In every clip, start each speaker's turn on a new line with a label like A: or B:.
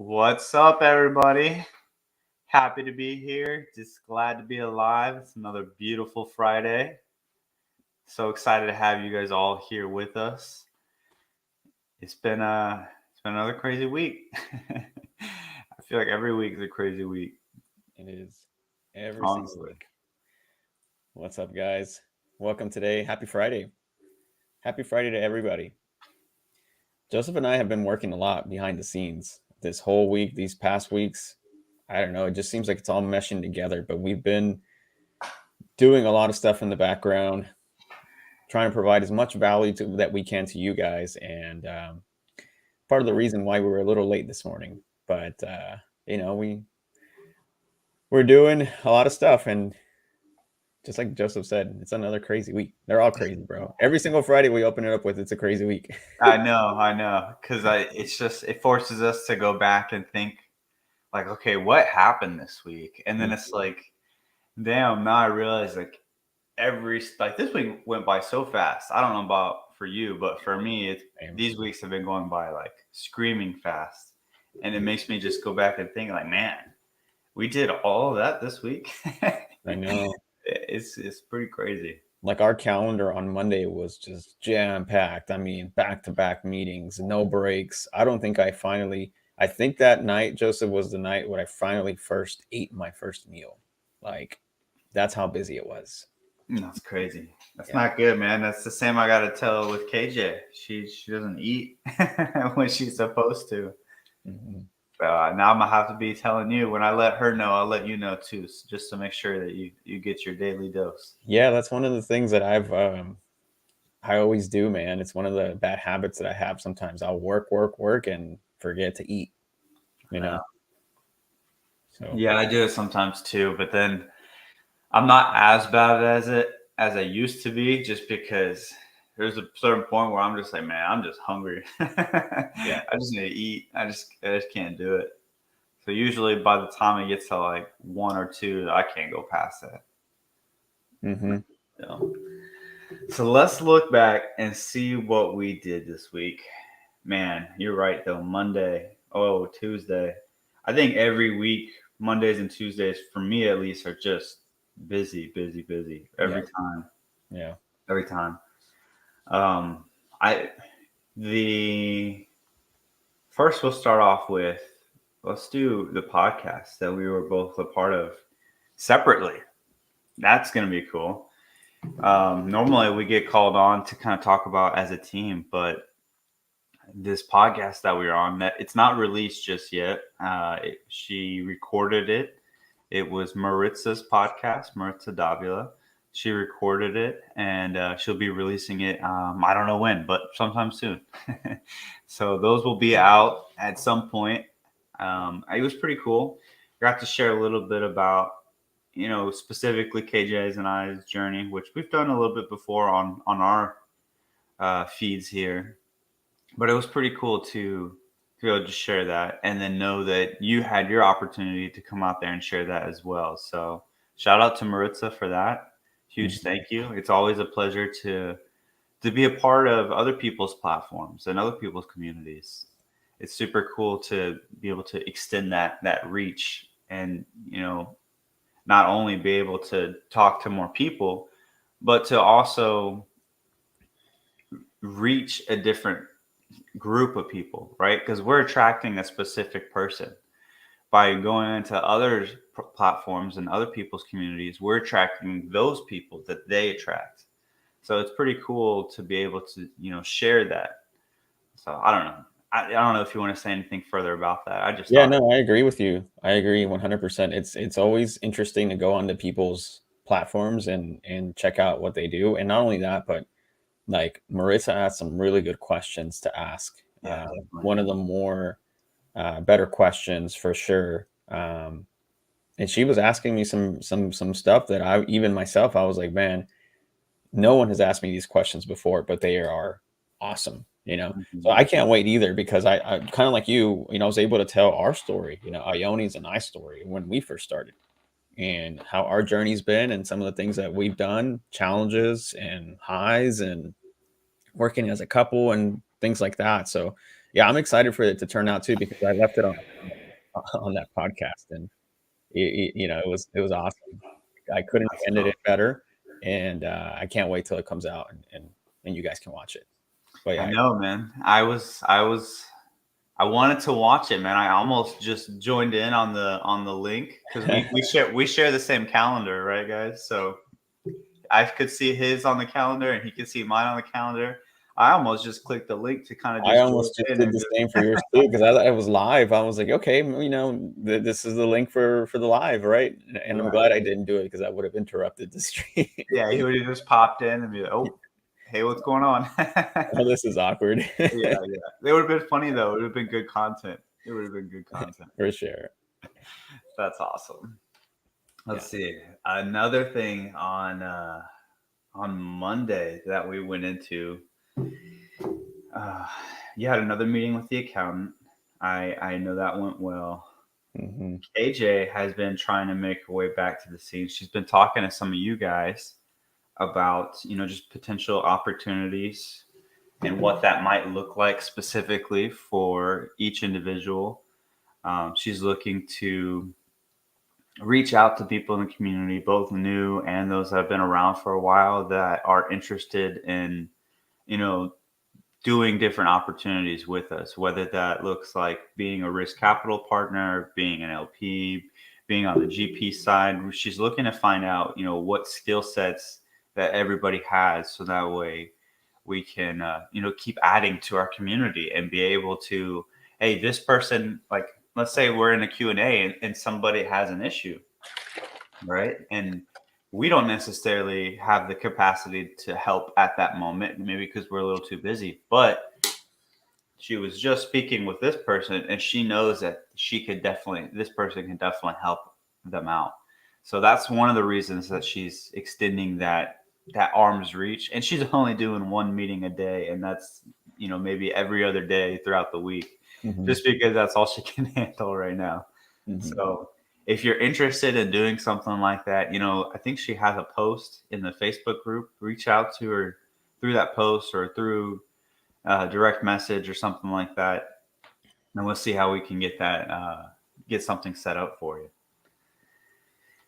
A: What's up, everybody? Happy to be here. Just glad to be alive. It's another beautiful Friday. So excited to have you guys all here with us. It's been another crazy week. I feel like every week is a crazy week,
B: It is every single
A: honestly.
B: week. What's up, guys? Welcome today. Happy Friday. Happy Friday to everybody. Joseph and I have been working a lot behind the scenes this whole week, these past weeks. I don't know. It just seems like it's all meshing together, but we've been doing a lot of stuff in the background, trying to provide as much value that we can to you guys. And part of the reason why we were a little late this morning, but you know, we're doing a lot of stuff, and just like Joseph said, it's another crazy week. They're all crazy, bro. Every single Friday we open it up with, it's a crazy week.
A: I know, because it forces us to go back and think, like, okay, what happened this week? And then it's like, damn, now I realize, like, this week went by so fast. I don't know about for you, but for me, these weeks have been going by like screaming fast, and it makes me just go back and think, like, man, we did all of that this week.
B: I know.
A: It's pretty crazy.
B: Like our calendar on Monday was just jam packed. I mean, back to back meetings, no breaks. I think that night, Joseph, was the night when I finally first ate my first meal. Like, that's how busy it was.
A: That's crazy. That's
B: Yeah.
A: not good, man. That's the same I got to tell with KJ. She doesn't eat when she's supposed to.
B: Mhm.
A: Now I'm gonna have to be telling you when I let her know. I'll let you know too, just to make sure that you get your daily dose.
B: Yeah, that's one of the things that I always do, man. It's one of the bad habits that I have sometimes. I'll work, and forget to eat, you know? So,
A: Yeah, I do it sometimes too, but then I'm not as bad as it as I used to be, just because there's a certain point where I'm just like, man, I'm just hungry.
B: yeah.
A: I just need to eat. I just can't do it. So usually by the time it gets to like one or two, I can't go past that.
B: Hmm.
A: So, so let's look back and see what we did this week. Man, you're right though. Monday, Tuesday. I think every week, Mondays and Tuesdays, for me at least, are just busy, busy, busy
B: Yeah.
A: every time.
B: Yeah.
A: Every time. Um, I the first we'll start off with, let's do the podcast that we were both a part of separately. That's gonna be cool. Normally we get called on to kind of talk about as a team, but this podcast that we're on, that it's not released just yet. She recorded it. It was Maritza's podcast, Maritza Davila. She recorded it, and she'll be releasing it. I don't know when, but sometime soon. So those will be out at some point. It was pretty cool. Got to share a little bit about, specifically KJ's and I's journey, which we've done a little bit before on our feeds here, but it was pretty cool to be able to share that and then know that you had your opportunity to come out there and share that as well. So shout out to Maritza for that. Huge
B: Mhm.
A: thank you. It's always a pleasure to be a part of other people's platforms and other people's communities. It's super cool to be able to extend that reach, and not only be able to talk to more people, but to also reach a different group of people, right? Because we're attracting a specific person by going into other platforms and other people's communities. We're attracting those people that they attract. So it's pretty cool to be able to share that. So I don't know. I don't know if you want to say anything further about that. I just
B: Yeah,
A: thought,
B: no, I agree with you. I agree 100%. It's always interesting to go onto people's platforms and check out what they do. And not only that, but like Marissa asked some really good questions to ask.
A: yeah, definitely.
B: One of the more better questions for sure. And she was asking me some stuff that I even myself I was like, man, no one has asked me these questions before, but they are awesome, you know. So
A: Mhm.
B: I can't wait either because I kind of like you know, I was able to tell our story, you know, Ioni's and I story when we first started and how our journey's been and some of the things that we've done, challenges and highs and working as a couple and things like that. So yeah, I'm excited for it to turn out too because I left it on. on that podcast, and it was awesome. I couldn't have
A: That's
B: ended
A: cool.
B: it better, and I can't wait till it comes out and you guys can watch it. But
A: I
B: yeah,
A: know, man. I wanted to watch it, man. I almost just joined in on the link because we share the same calendar, right, guys? So I could see his on the calendar and he could see mine on the calendar. I almost just clicked the link to kind of
B: I
A: just join
B: almost just
A: in
B: did
A: and
B: the
A: just
B: same for yours too because I was live. I was like, okay, this is the link for the live, right? And I'm
A: right.
B: glad I didn't do it because I would have interrupted the stream.
A: Yeah, he would have just popped in and be like, "Oh, hey, what's going on?"
B: Oh, this is awkward.
A: Yeah. It would have been funny though. It would have been good content. It would have been good content.
B: For sure.
A: That's awesome.
B: Yeah.
A: Let's see. Another thing on Monday that we went into. You had another meeting with the accountant. I know that went well.
B: Mm-hmm.
A: AJ has been trying to make her way back to the scene. She's been talking to some of you guys about, just potential opportunities and what that might look like specifically for each individual. She's looking to reach out to people in the community, both new and those that have been around for a while that are interested in, you know, doing different opportunities with us, whether that looks like being a risk capital partner, being an LP, being on the GP side. She's looking to find out, what skill sets that everybody has, so that way we can, keep adding to our community and be able to, hey, this person, like, let's say we're in a Q&A and somebody has an issue, right? And we don't necessarily have the capacity to help at that moment, maybe because we're a little too busy. But she was just speaking with this person, and she knows that this person can definitely help them out. So that's one of the reasons that she's extending that arm's reach. And she's only doing one meeting a day, and that's maybe every other day throughout the week,
B: Mm-hmm.
A: just because that's all she can handle right now.
B: Mm-hmm.
A: So if you're interested in doing something like that, I think she has a post in the Facebook group. Reach out to her through that post or through direct message or something like that, and we'll see how we can get something set up for you.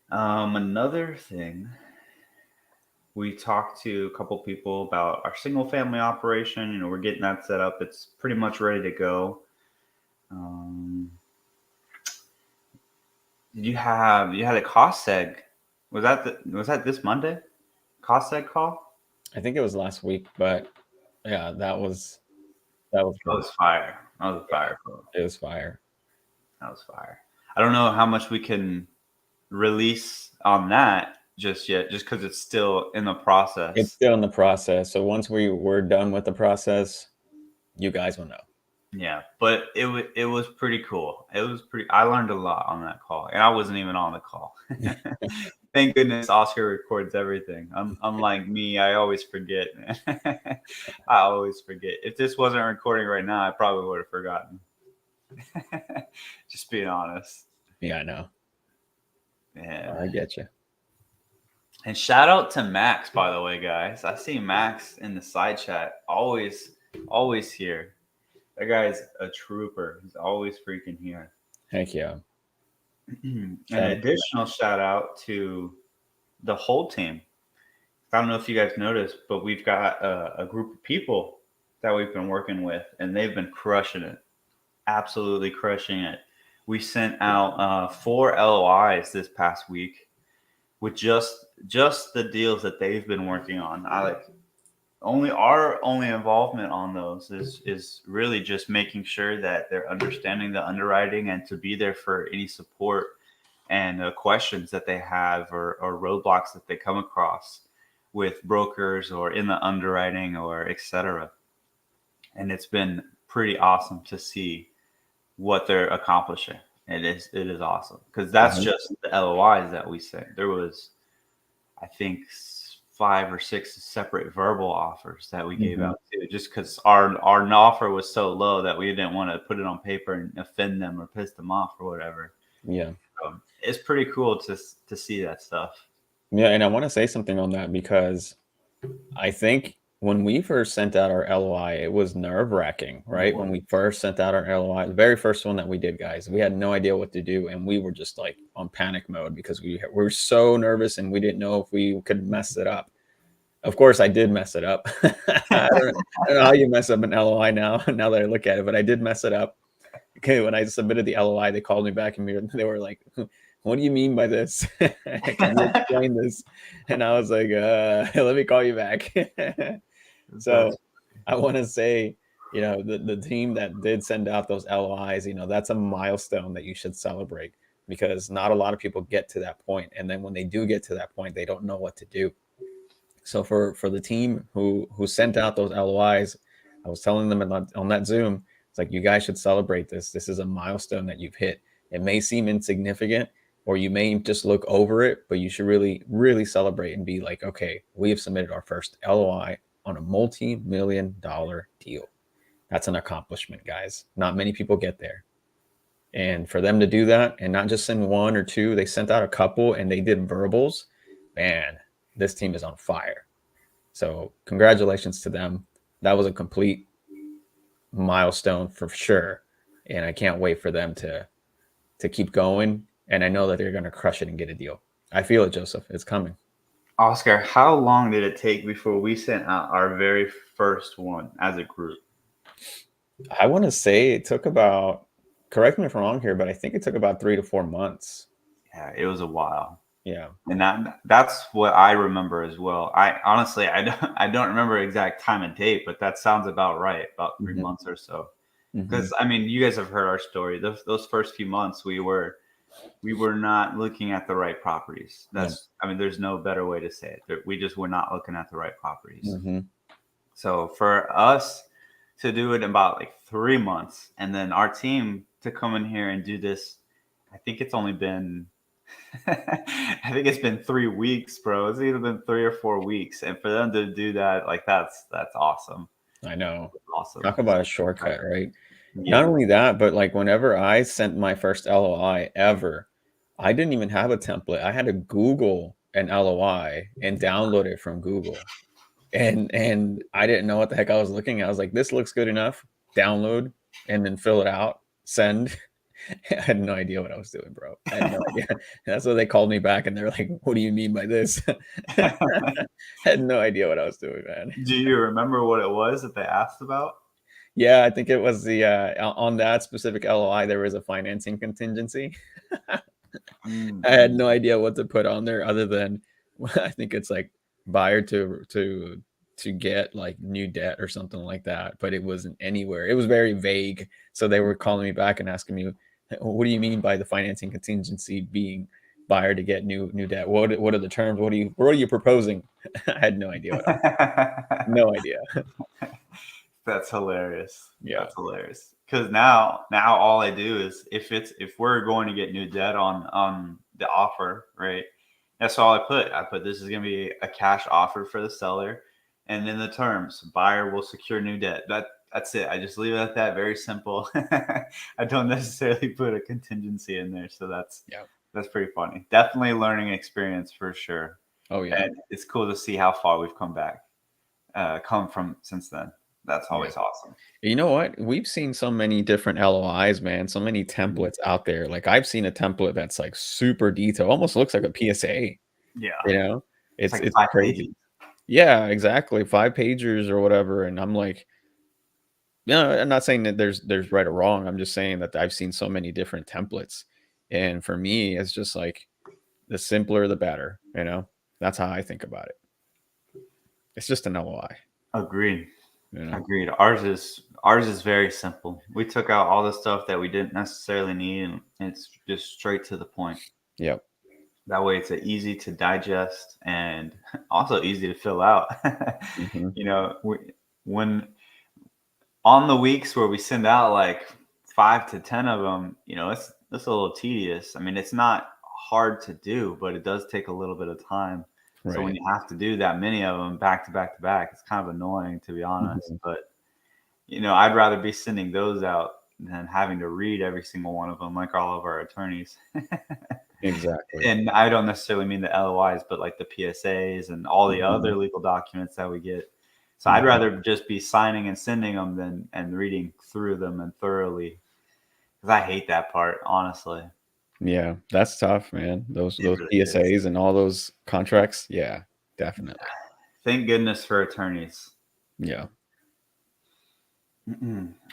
A: Another thing, we talked to a couple people about our single family operation. We're getting that set up. It's pretty much ready to go. You had a cost seg. Was that this Monday? Cost seg call?
B: I think it was last week, but yeah, that was
A: That was fire. That was a fire call.
B: It was fire.
A: That was fire. I don't know how much we can release on that just yet, just because it's still in the process.
B: It's still in the process. So once we're done with the process, you guys will know.
A: Yeah, but it was pretty cool. I learned a lot on that call, and I wasn't even on the call. Thank goodness Oscar records everything. Unlike me, I always forget, man. I always forget. If this wasn't recording right now, I probably would have forgotten. Just being honest.
B: Yeah, I know.
A: Yeah,
B: I get you.
A: And shout out to Max, by the way, guys. I see Max in the side chat. Always here. That guy's a trooper. He's always freaking here.
B: Heck yeah.
A: An additional shout out to the whole team. I don't know if you guys noticed, but we've got a group of people that we've been working with, and they've been crushing it. Absolutely crushing it. We sent out 4 LOIs this past week with just the deals that they've been working on. Our only involvement on those is really just making sure that they're understanding the underwriting and to be there for any support and questions that they have or roadblocks that they come across with brokers or in the underwriting or etc. And it's been pretty awesome to see what they're accomplishing. It is awesome because that's just the LOIs that we sent. There was, I think, 5 or 6 separate verbal offers that we gave out to, just because our offer was so low that we didn't want to put it on paper and offend them or piss them off or whatever.
B: Yeah.
A: It's pretty cool to see that stuff.
B: Yeah, and I want to say something on that because I think when we first sent out our LOI, it was nerve-wracking, right? When we first sent out our LOI, the very first one that we did, guys, we had no idea what to do, and we were just like on panic mode because we were so nervous and we didn't know if we could mess it up. Of course, I did mess it up. I don't know how you mess up an LOI now, now that I look at it, but I did mess it up. Okay, when I submitted the LOI, they called me back and they were like, "What do you mean by this? Can you explain this?" And I was like, "Let me call you back." So I want to say, the team that did send out those LOIs, that's a milestone that you should celebrate because not a lot of people get to that point. And then when they do get to that point, they don't know what to do. So for the team who sent out those LOIs, I was telling them on that Zoom, it's like, you guys should celebrate this. This is a milestone that you've hit. It may seem insignificant, or you may just look over it, but you should really, really celebrate and be like, okay, we have submitted our first LOI on a multi-million-dollar deal. That's an accomplishment, guys. Not many people get there. And for them to do that and not just send one or two, they sent out a couple and they did verbals. Man, this team is on fire. So congratulations to them. That was a complete milestone for sure. And I can't wait for them to keep going. And I know that they're going to crush it and get a deal. I feel it, Joseph. It's coming.
A: Oscar, how long did it take before we sent out our very first one as a group?
B: I want to say it took about, correct me if I'm wrong here, but I think it took about 3 to 4 months.
A: Yeah, it was a while.
B: Yeah.
A: And that's what I remember as well. I honestly, I don't remember exact time and date, but that sounds about right. About 3 months or so. Because I mean, you guys have heard our story. Those first few months, we were not looking at the right properties. I mean, there's no better way to say it. We just were not looking at the right properties. So for us to do it in about like 3 months, and then our team to come in here and do this, I think it's only been I think it's been 3 weeks, bro. It's either been 3 or 4 weeks, and for them to do that, like that's awesome.
B: I know.
A: Awesome.
B: Talk about a shortcut, right?
A: Yeah.
B: Not only that, but like whenever I sent my first LOI ever, I didn't even have a template. I had to Google an LOI and download it from Google. And I didn't know what the heck I was looking at. I was like, this looks good enough. Download and then fill it out. Send. I had no idea what I was doing, bro. I had no idea. That's what they called me back and they're like, what do you mean by this? I had no idea what I was doing, man.
A: Do you remember what it was that they asked about?
B: Yeah, I think it was the on that specific LOI, there was a financing contingency. I had no idea what to put on there other than I think it's like buyer to get like new debt or something like that, but it wasn't anywhere. It was very vague. So they were calling me back and asking me, what do you mean by the financing contingency being buyer to get new debt? What are the terms? What are you proposing? I had no idea. No idea.
A: That's hilarious.
B: Yeah.
A: That's hilarious. Because now all I do is if we're going to get new debt on the offer, right? That's all I put. I put this is going to be a cash offer for the seller, and in the terms, buyer will secure new debt. That's it. I just leave it at that. Very simple. I don't necessarily put a contingency in there, so that's pretty funny. Definitely a learning experience for sure.
B: Oh yeah,
A: and it's cool to see how far we've come from since then. That's always awesome.
B: You know what? We've seen so many different LOIs, man. So many templates out there. Like I've seen a template that's like super detailed, almost looks like a PSA.
A: Yeah,
B: it's
A: like
B: it's
A: 5
B: crazy.
A: pages.
B: Yeah, exactly. 5 pagers or whatever. And I'm like, I'm not saying that there's right or wrong. I'm just saying that I've seen so many different templates. And for me, it's just like the simpler, the better. That's how I think about it. It's just an LOI.
A: Agreed. Agreed. Ours is very simple. We took out all the stuff that we didn't necessarily need, and it's just straight to the point.
B: Yep.
A: That way, it's easy to digest and also easy to fill out. When on the weeks where we send out like 5 to 10 of them, it's a little tedious. I mean, it's not hard to do, but it does take a little bit of time. Right. So when you have to do that many of them back to back to back, it's kind of annoying, to be honest. But, I'd rather be sending those out than having to read every single one of them, like all of our attorneys.
B: Exactly.
A: And I don't necessarily mean the LOIs, but like the PSAs and all the other legal documents that we get. So I'd rather just be signing and sending them than and reading through them and thoroughly, because I hate that part, honestly.
B: Yeah, that's tough, man. Those
A: It
B: those
A: really is.
B: PSAs and all those contracts. Yeah, definitely.
A: Thank goodness for attorneys.
B: Yeah.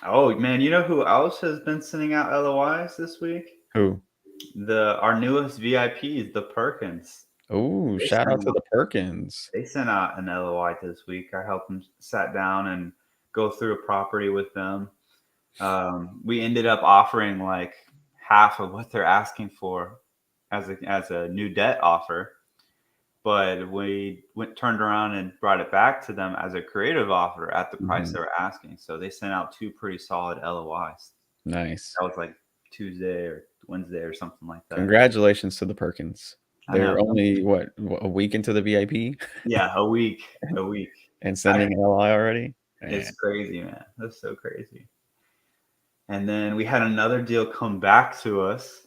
A: Oh man, you know who else has been sending out LOIs this week?
B: Who?
A: Our newest VIPs, the Perkins.
B: Oh,
A: They
B: shout
A: sent
B: out to the Perkins.
A: they sent out an LOI this week. I helped them sat down and go through a property with them. We ended up offering like half of what they're asking for as a new debt offer, but we turned around and brought it back to them as a creative offer at the price they were asking. So they sent out 2 pretty solid LOIs.
B: Nice.
A: That was like Tuesday or Wednesday or something like that.
B: Congratulations to the Perkins.
A: I
B: They're
A: know.
B: only a week into the VIP
A: Yeah, a week.
B: and sending an LI already.
A: It's
B: Man.
A: crazy, man. That's so crazy. And then we had another deal come back to us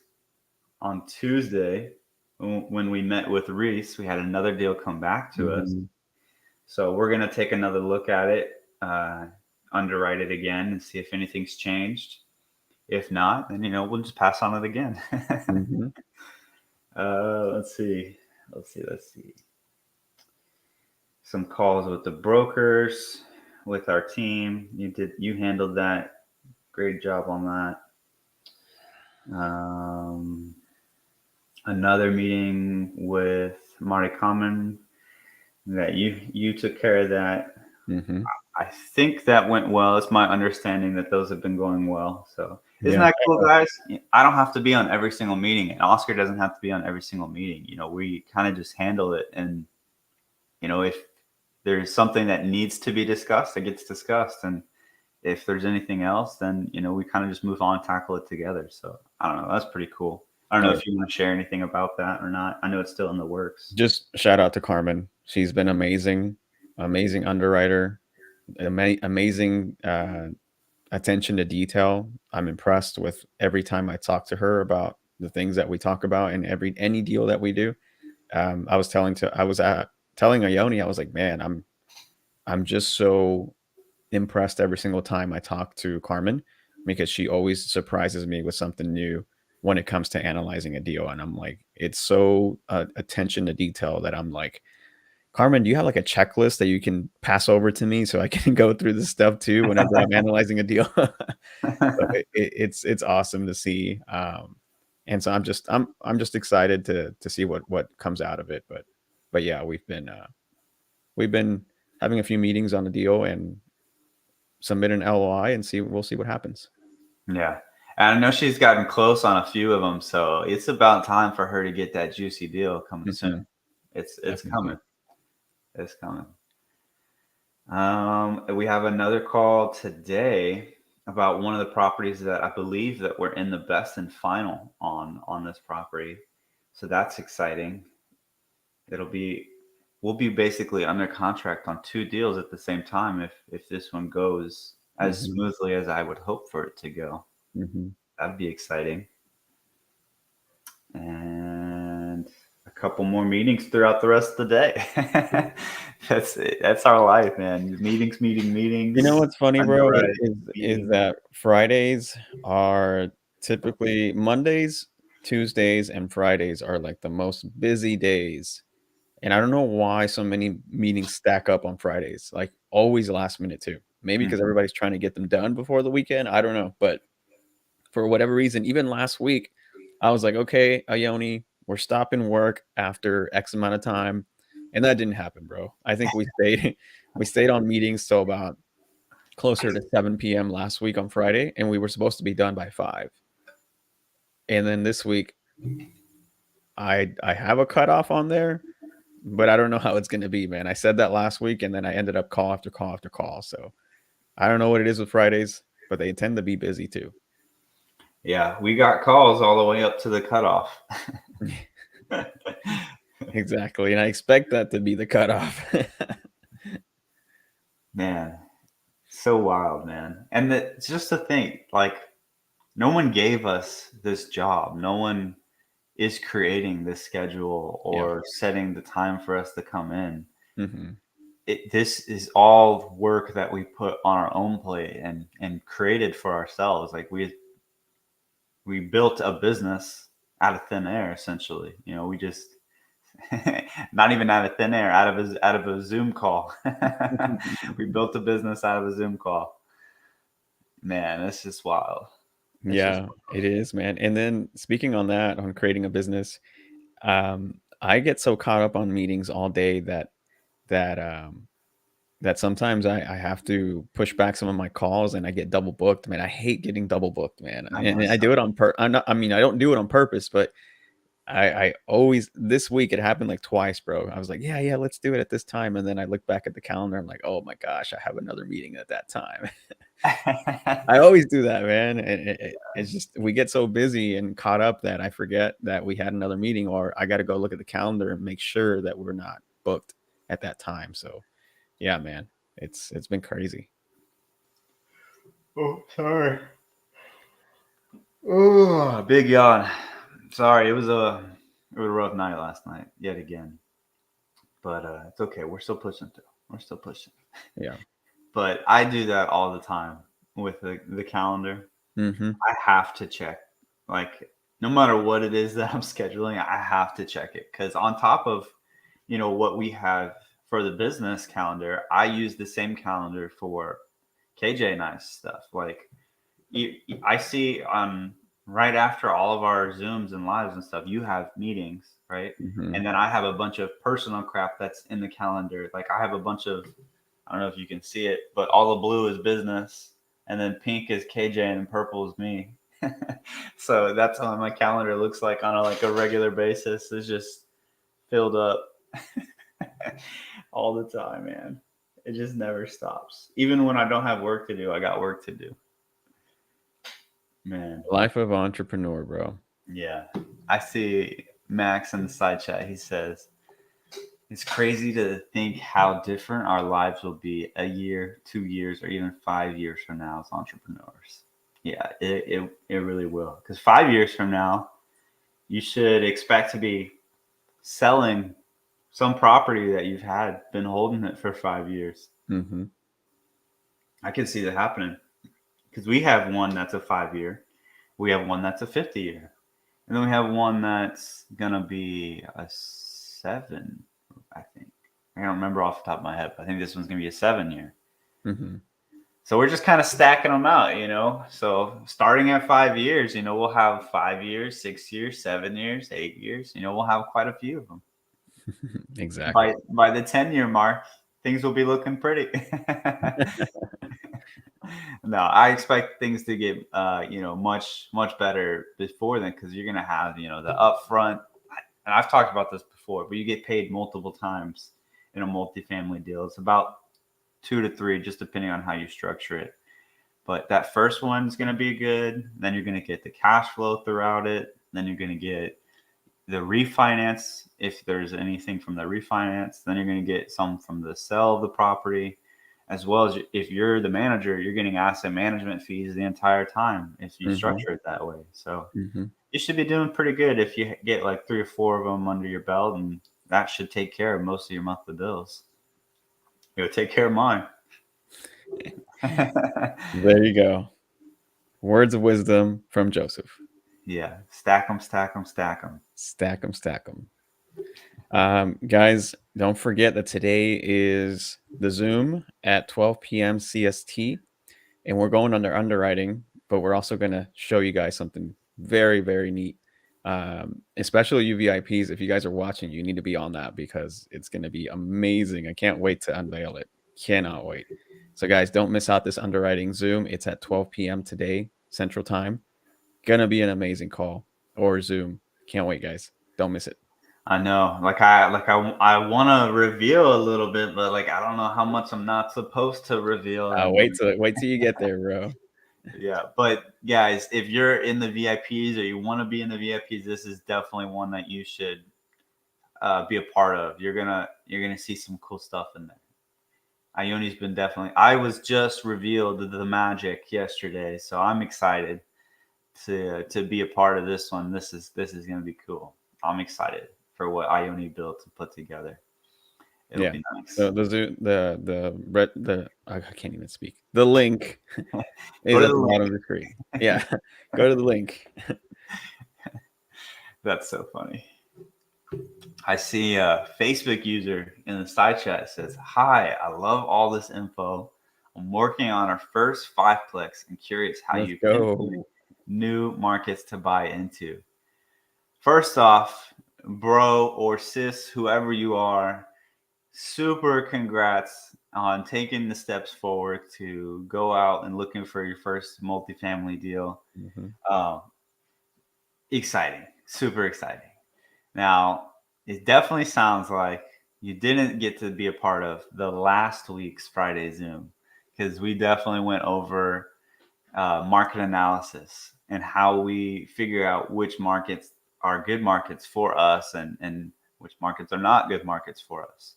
A: on Tuesday when we met with Reese. We had another deal come back to us. So we're going to take another look at it, underwrite it again, and see if anything's changed. If not, then we'll just pass on it again. Let's see. Some calls with the brokers, with our team. You handled that. Great job on that. Another meeting with Marty Common that you took care of that. I think that went well. It's my understanding that those have been going well. So isn't that cool, guys? I don't have to be on every single meeting, and Oscar doesn't have to be on every single meeting. We kind of just handle it, and if there's something that needs to be discussed, it gets discussed, and if there's anything else, then we kind of just move on, tackle it together. So I don't know. That's pretty cool. I don't know if you want to share anything about that or not. I know it's still in the works.
B: Just shout out to Carmen. She's been amazing underwriter, amazing attention to detail. I'm impressed with every time I talk to her about the things that we talk about and any deal that we do. I was telling Ione, I was like, man, I'm just so impressed every single time I talk to Carmen, because she always surprises me with something new when it comes to analyzing a deal. And I'm like, it's so attention to detail that I'm like, Carmen, do you have like a checklist that you can pass over to me so I can go through this stuff too whenever I'm analyzing a deal? So it's awesome to see. And so I'm just excited to see what comes out of it. But yeah, we've been having a few meetings on the deal and submit an LOI and we'll see what happens.
A: Yeah. And I know she's gotten close on a few of them, so it's about time for her to get that juicy deal coming soon. It's coming. It's coming. We have another call today about one of the properties that I believe that we're in the best and final on this property. So that's exciting. We'll be basically under contract on 2 deals at the same time if this one goes as smoothly as I would hope for it to go. That'd be exciting. And a couple more meetings throughout the rest of the day. That's our life, man. Meetings.
B: You know what's funny, bro, is that Fridays are typically Mondays, Tuesdays, and Fridays are like the most busy days. And I don't know why so many meetings stack up on Fridays, like always last minute too. Maybe because everybody's trying to get them done before the weekend. I don't know. But for whatever reason, even last week, I was like, okay, Ione, we're stopping work after X amount of time. And that didn't happen, bro. I think we stayed on meetings till about closer to 7 p.m. last week on Friday, and we were supposed to be done by 5. And then this week, I have a cutoff on there, but I don't know how it's going to be, man. I said that last week, and then I ended up call after call after call. So I don't know what it is with Fridays, but they tend to be busy too.
A: Yeah, we got calls all the way up to the cutoff.
B: Exactly, and I expect that to be the cutoff.
A: Man, so wild, man. And it's just to think, like, no one gave us this job. No one is creating this schedule or setting the time for us to come in. this is all work that we put on our own plate and created for ourselves. Like we built a business out of thin air, essentially. We just not even out of thin air, out of a Zoom call. We built a business out of a Zoom call. Man, it's just wild.
B: Yeah, it is, man. And then speaking on that, on creating a business, I get so caught up on meetings all day that that sometimes I have to push back some of my calls and I get double booked, man. I hate getting double booked, man.
A: I
B: And
A: know.
B: I do it on I'm not, I mean, I don't do it on purpose, but I always, this week it happened like twice, bro. I was like, yeah, let's do it at this time. And then I look back at the calendar. I'm like, oh my gosh, I have another meeting at that time. I always do that, man. And it's just, we get so busy and caught up that I forget that we had another meeting, or I got to go look at the calendar and make sure that we're not booked at that time. So yeah, man, it's been crazy.
A: Oh, sorry. Oh, big yawn. Sorry, it was a rough night last night, yet again. But it's okay. We're still pushing through. We're still pushing.
B: Yeah.
A: But I do that all the time with the calendar.
B: Mm-hmm.
A: I have to check, like, no matter what it is that I'm scheduling, I have to check it, because on top of what we have for the business calendar, I use the same calendar for KJ and I's stuff. Like, I see right after all of our Zooms and lives and stuff, you have meetings, right?
B: Mm-hmm.
A: And then I have a bunch of personal crap that's in the calendar. Like, I have a bunch of, I don't know if you can see it, but all the blue is business, and then pink is KJ, and purple is me. So that's how my calendar looks like on a regular basis. It's just filled up all the time, man. It just never stops. Even when I don't have work to do, I got work to do. Man.
B: Life of entrepreneur, bro.
A: Yeah. I see Max in the side chat. He says, it's crazy to think how different our lives will be a year, 2 years, or even 5 years from now as entrepreneurs. Yeah, it really will. Because 5 years from now, you should expect to be selling some property that you've been holding it for 5 years.
B: Mm-hmm.
A: I can see that happening, because we have one that's a 5 year, we have one that's a 50 year, and then we have one that's gonna be a 7. I think, I don't remember off the top of my head, but I think this one's gonna be a 7 year.
B: Mm-hmm.
A: So we're just kind of stacking them out. So starting at 5 years, we'll have 5 years, 6 years, 7 years, 8 years. We'll have quite a few of them.
B: Exactly.
A: By the 10-year mark, things will be looking pretty. No, I expect things to get much better before then, because you're gonna have the upfront, and I've talked about this before, but you get paid multiple times in a multifamily deal. It's about 2 to 3, just depending on how you structure it. But that first one's gonna be good. Then you're gonna get the cash flow throughout it. Then you're gonna get the refinance, if there's anything from the refinance. Then you're going to get some from the sale of the property, as well as if you're the manager, you're getting asset management fees the entire time if you structure it that way. So you should be doing pretty good if you get like 3 or 4 of them under your belt, and that should take care of most of your monthly bills. It'll take care of mine.
B: There you go. Words of wisdom from Joseph.
A: Yeah. Stack them, stack them, stack them.
B: Stack them, stack them. Guys, don't forget that today is the Zoom at 12 p.m. CST, and we're going under underwriting, but we're also going to show you guys something very, very neat. Especially you VIPs, if you guys are watching, you need to be on that, because it's going to be amazing. I can't wait to unveil it. Cannot wait. So guys, don't miss out this underwriting Zoom. It's at 12 p.m. today, Central Time. Gonna be an amazing call, or Zoom. Can't wait, guys. Don't miss it.
A: I know. I want to reveal a little bit, but I don't know how much I'm not supposed to reveal.
B: Wait till you get there, bro.
A: Yeah, but guys, if you're in the VIPs or you want to be in the VIPs, this is definitely one that you should be a part of. You're gonna see some cool stuff in there. Ioni's been definitely. I was just revealed the magic yesterday, so I'm excited to be a part of this one. This is gonna be cool. I'm excited for what Ioni built to put together. It'll
B: Yeah.
A: be nice.
B: I can't even speak. The link is
A: Go to
B: at
A: the
B: the
A: link.
B: bottom of the screen. Yeah. Go to the link.
A: That's so funny. I see a Facebook user in the side chat says, "Hi, I love all this info. I'm working on our first fiveplex and curious how
B: Let's
A: you pinpoint
B: go.
A: new markets to buy into." First off, bro or sis, whoever you are, super congrats on taking the steps forward to go out and looking for your first multifamily deal.
B: Mhm.
A: Exciting, super exciting. Now, it definitely sounds like you didn't get to be a part of the last week's Friday Zoom, because we definitely went over market analysis and how we figure out which markets are good markets for us, and which markets are not good markets for us.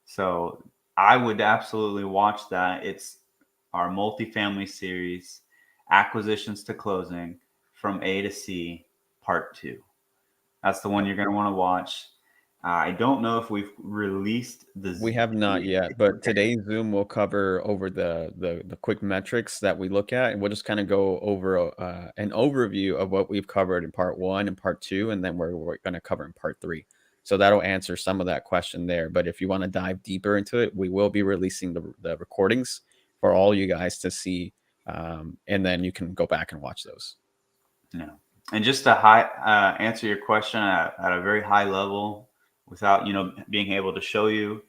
A: So I would absolutely watch that. It's our multifamily series, acquisitions to closing from A to C, part 2. That's the one you're going to want to watch. I don't know if we've released
B: We have not yet, but today's Zoom will cover over the quick metrics that we look at, and we'll just kind of go over an overview of what we've covered in part 1 and part 2, and then we're going to cover in part 3. So that'll answer some of that question there. But if you want to dive deeper into it, we will be releasing the recordings for all you guys to see, and then you can go back and watch those.
A: Yeah. And just to answer your question at a very high level, without being able to show you,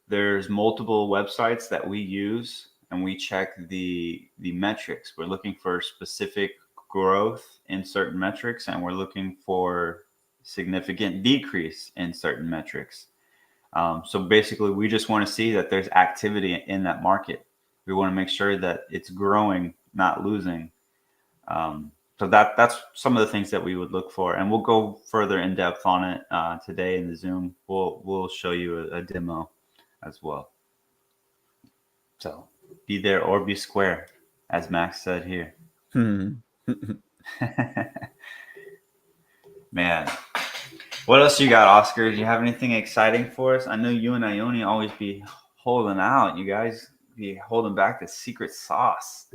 A: there's multiple websites that we use, and we check the metrics. We're looking for specific growth in certain metrics, and we're looking for significant decrease in certain metrics. So basically, we just want to see that there's activity in that market. We want to make sure that it's growing, not losing. So that's some of the things that we would look for, and we'll go further in depth on it today in the Zoom. We'll show you a demo as well. So be there or be square, as Max said here. Man, what else you got, Oscar? Do you have anything exciting for us? I know you and Ione always be holding out. You guys be holding back the secret sauce.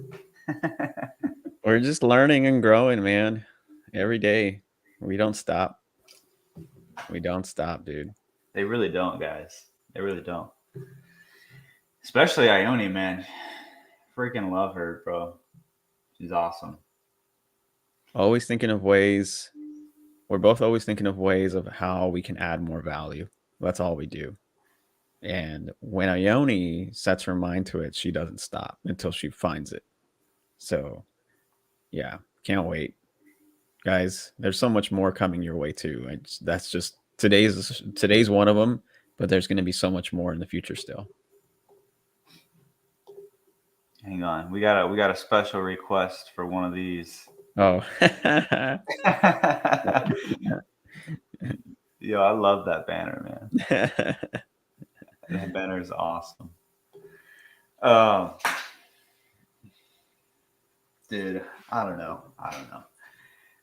B: We're just learning and growing, man. Every day. We don't stop. We don't stop, dude.
A: They really don't, guys. They really don't. Especially Ione, man. Freaking love her, bro. She's awesome.
B: Always thinking of ways. We're both always thinking of ways of how we can add more value. That's all we do. And when Ione sets her mind to it, she doesn't stop until she finds it. So, yeah, can't wait. Guys, there's so much more coming your way too. That's just today's one of them, but there's going to be so much more in the future still.
A: Hang on, we got a special request for one of these.
B: Oh,
A: Yo, I love that banner, man. That banner is awesome. Dude, I don't know.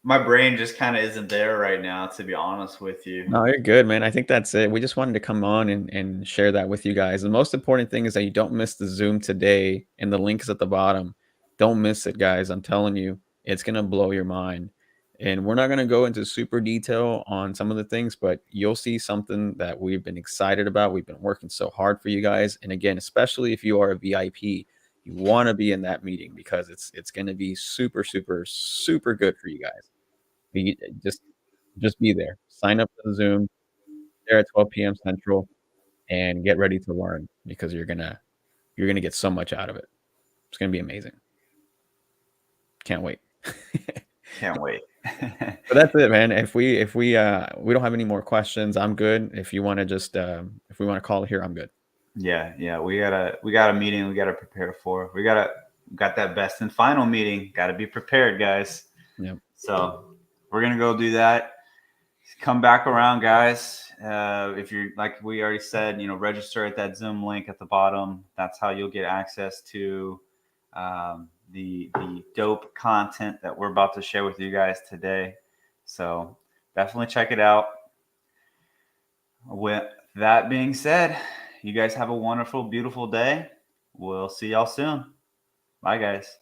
A: My brain just kind of isn't there right now, to be honest with you.
B: No, you're good, man. I think that's it. We just wanted to come on and share that with you guys. The most important thing is that you don't miss the Zoom today, and the link is at the bottom. Don't miss it, guys. I'm telling you, it's going to blow your mind. And we're not going to go into super detail on some of the things, but you'll see something that we've been excited about. We've been working so hard for you guys. And again, especially if you are a VIP, you want to be in that meeting because it's going to be super, super, super good for you guys. Be just be there. Sign up for the Zoom there at 12 p.m. Central and get ready to learn because you're gonna get so much out of it. It's gonna be amazing. Can't wait.
A: Can't wait.
B: But that's it, man. If we don't have any more questions, I'm good. If you want to just if we want to call it here, I'm good.
A: Yeah. We got a meeting we got to prepare for. We got that best and final meeting. Got to be prepared, guys.
B: Yep.
A: So we're gonna go do that. Come back around, guys. If you're, like we already said, register at that Zoom link at the bottom. That's how you'll get access to the dope content that we're about to share with you guys today. So definitely check it out. With that being said, you guys have a wonderful, beautiful day. We'll see y'all soon. Bye, guys.